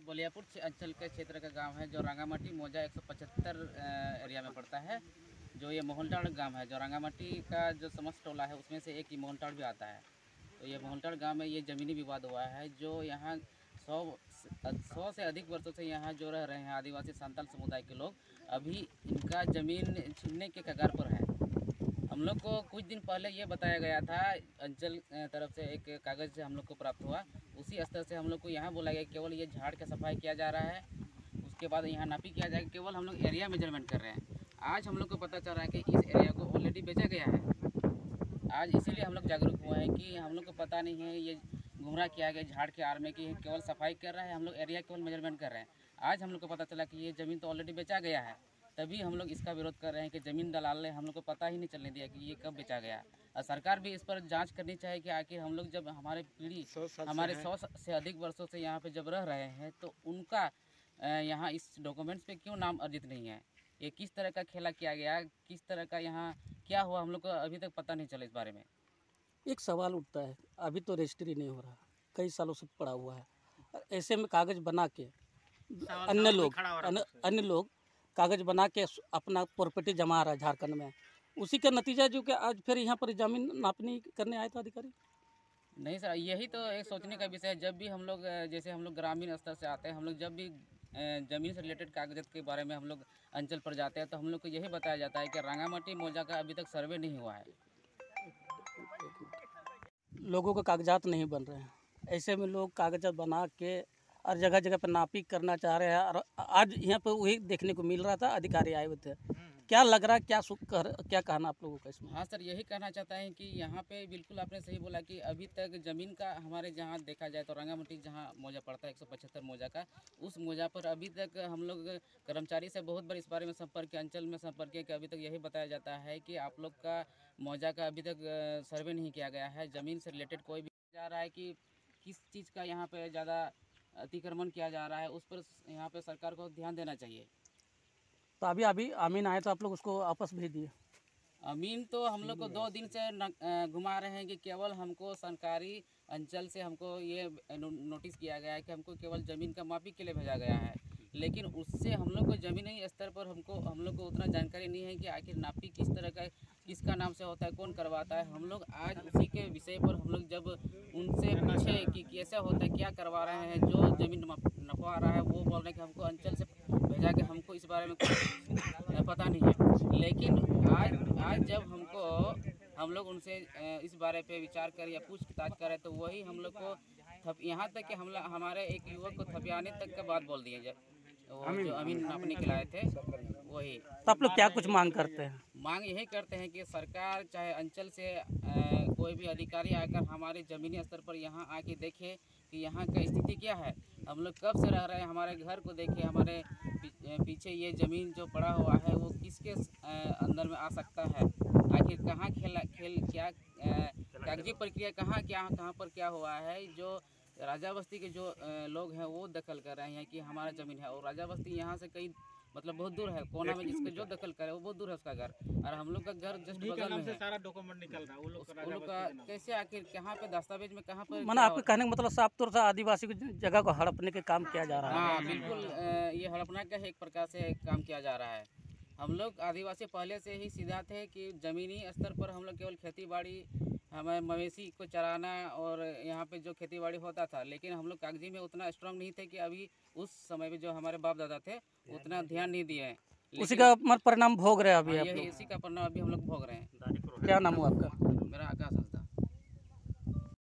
बलियापुर अंचल के क्षेत्र का गांव है जो रंगामाटी मौजा 175 एरिया में पड़ता है। जो ये मोहनटाड़ गांव है, जो रंगामाटी का जो समस्त टोला है उसमें से एक ही मोहनटाड़ भी आता है। तो ये मोहनटाड़ गांव में ये ज़मीनी विवाद हुआ है। जो यहाँ 100 से अधिक वर्षों से यहाँ जो रह रहे हैं आदिवासी संताल समुदाय के लोग, अभी इनका ज़मीन छीनने के कगार पर है। हम लोग को कुछ दिन पहले ये बताया गया था, अंचल तरफ से एक कागज़ हम लोग को प्राप्त हुआ। उसी स्तर से हम लोग को यहाँ बोला गया केवल ये झाड़ का सफाई किया जा रहा है, उसके बाद यहाँ नापी किया जाएगा। केवल हम लोग एरिया मेजरमेंट कर रहे हैं। आज हम लोग को पता चल रहा है कि इस एरिया को ऑलरेडी बेचा गया है। आज इसीलिए हम लोग जागरूक हुए हैं कि हम लोग को पता नहीं है, ये गुमराह किया गया झाड़ के आड़ में कि केवल सफाई कर रहा है, हम लोग एरिया केवल मेजरमेंट कर रहे हैं। आज हम लोग को पता चला कि ये ज़मीन तो ऑलरेडी बेचा गया है, तभी हम लोग इसका विरोध कर रहे हैं कि ज़मीन दलाल ने हम लोग को पता ही नहीं चलने दिया कि ये कब बेचा गया। और सरकार भी इस पर जांच करनी चाहिए कि आखिर हम लोग जब हमारे पीढ़ी हमारे 100 से अधिक वर्षों से यहाँ पे जब रह रहे हैं तो उनका यहाँ इस डॉक्यूमेंट्स पे क्यों नाम अर्जित नहीं है। ये किस तरह का खेला किया गया, किस तरह का यहाँ क्या हुआ, हम लोग को अभी तक पता नहीं चला। इस बारे में एक सवाल उठता है, अभी तो रजिस्ट्री नहीं हो रहा, कई सालों से पड़ा हुआ है। ऐसे में कागज़ बना के अन्य लोग कागज़ बना के अपना प्रॉपर्टी जमा रहा है झारखंड में। उसी का नतीजा जो कि आज फिर यहाँ पर ज़मीन नापनी करने आए थे अधिकारी। नहीं सर, यही तो एक सोचने का विषय है। जब भी हम लोग जैसे हम लोग ग्रामीण स्तर से आते हैं, हम लोग जब भी ज़मीन से रिलेटेड कागजात के बारे में हम लोग अंचल पर जाते हैं तो हम लोग को यही बताया जाता है कि रंगामाटी मौजा का अभी तक सर्वे नहीं हुआ है। लोगों के कागजात नहीं बन रहे हैं, ऐसे में लोग कागजात बना के और जगह जगह पर नापी करना चाह रहे हैं। और आज यहाँ पर वही देखने को मिल रहा था, अधिकारी आए हुए थे। क्या लग रहा है, क्या कहना आप लोगों का इसमें? हाँ सर, यही कहना चाहता है कि यहाँ पे बिल्कुल आपने सही बोला कि अभी तक ज़मीन का हमारे जहाँ देखा जाए तो रंगामाटी जहाँ मौजा पड़ता है 175 मौजा का, उस मौजा पर अभी तक हम लोग कर्मचारी से बहुत बार इस बारे में संपर्क किया, अंचल में संपर्क किया कि अभी तक यही बताया जाता है कि आप लोग का मौजा का अभी तक सर्वे नहीं किया गया है। ज़मीन से रिलेटेड कोई भी जा रहा है कि किस चीज़ का यहाँ पर ज़्यादा अतिक्रमण किया जा रहा है, उस पर यहाँ पे सरकार को ध्यान देना चाहिए। तो अभी अमीन आए तो आप लोग उसको वापस भेज दिए? अमीन तो हम लोग को 2 दिन से घुमा रहे हैं कि केवल हमको सरकारी अंचल से हमको ये नोटिस किया गया है कि हमको केवल ज़मीन का मापी के लिए भेजा गया है, लेकिन उससे हम लोग को ज़मीनी स्तर पर हम लोग को उतना जानकारी नहीं है कि आखिर नापी किस तरह का, किसका नाम से होता है, कौन करवाता है। हम लोग आज उसी के विषय पर हम लोग जब उनसे पूछे कि कैसे होता है, क्या करवा रहे हैं, जो ज़मीन नपवा रहा है वो बोल रहे हैं कि हमको अंचल से भेजा के हमको इस बारे में कुछ पता नहीं है। लेकिन आज जब हम लोग उनसे इस बारे पे विचार कर या पूछताछ करें तो वही हम लोग को यहाँ तक कि हमारे एक युवक को थपियाने तक का बात बोल दिए जाए, जो अमीन नापने के लाए थे वही। तो आप लोग क्या कुछ मांग करते हैं? मांग यही करते हैं कि सरकार चाहे अंचल से कोई भी अधिकारी आकर हमारे ज़मीनी स्तर पर यहाँ आके देखे कि यहाँ का स्थिति क्या है, हम लोग कब से रह रहे हैं, हमारे घर को देखे, हमारे पीछे ये ज़मीन जो पड़ा हुआ है वो किसके अंदर में आ सकता है, आखिर कहाँ खेल क्या कागजी प्रक्रिया कहाँ पर क्या हुआ है। जो राजा बस्ती के जो लोग हैं वो दखल कर रहे हैं कि हमारा ज़मीन है, और राजा बस्ती यहाँ से कई मतलब बहुत दूर है, कोना में जिसका जो दखल करे वो बहुत दूर है उसका घर, और हम लोग का घर जस्ट बगल में है। सारा डॉक्यूमेंट निकल रहा है वो लोग का कैसे आखिर कहाँ पे दस्तावेज में कहाँ पर माना आपके कहने का मतलब साफ तौर से आदिवासी की जगह को हड़पने के काम किया जा रहा है? हाँ बिल्कुल, ये हड़पना का एक प्रकार से काम किया जा रहा है। हम लोग आदिवासी पहले से ही सीधा थे कि ज़मीनी स्तर पर हम लोग केवल खेती बाड़ी, हमें मवेशी को चराना और यहाँ पे जो खेती बाड़ी होता था, लेकिन हम लोग कागजी में उतना स्ट्रांग नहीं थे कि अभी उस समय में जो हमारे बाप दादा थे उतना ध्यान नहीं दिए। उसी का परिणाम भोग रहे हैं अभी? यही इसी का परिणाम अभी हम लोग भोग रहे हैं। क्या नाम हुआ आपका?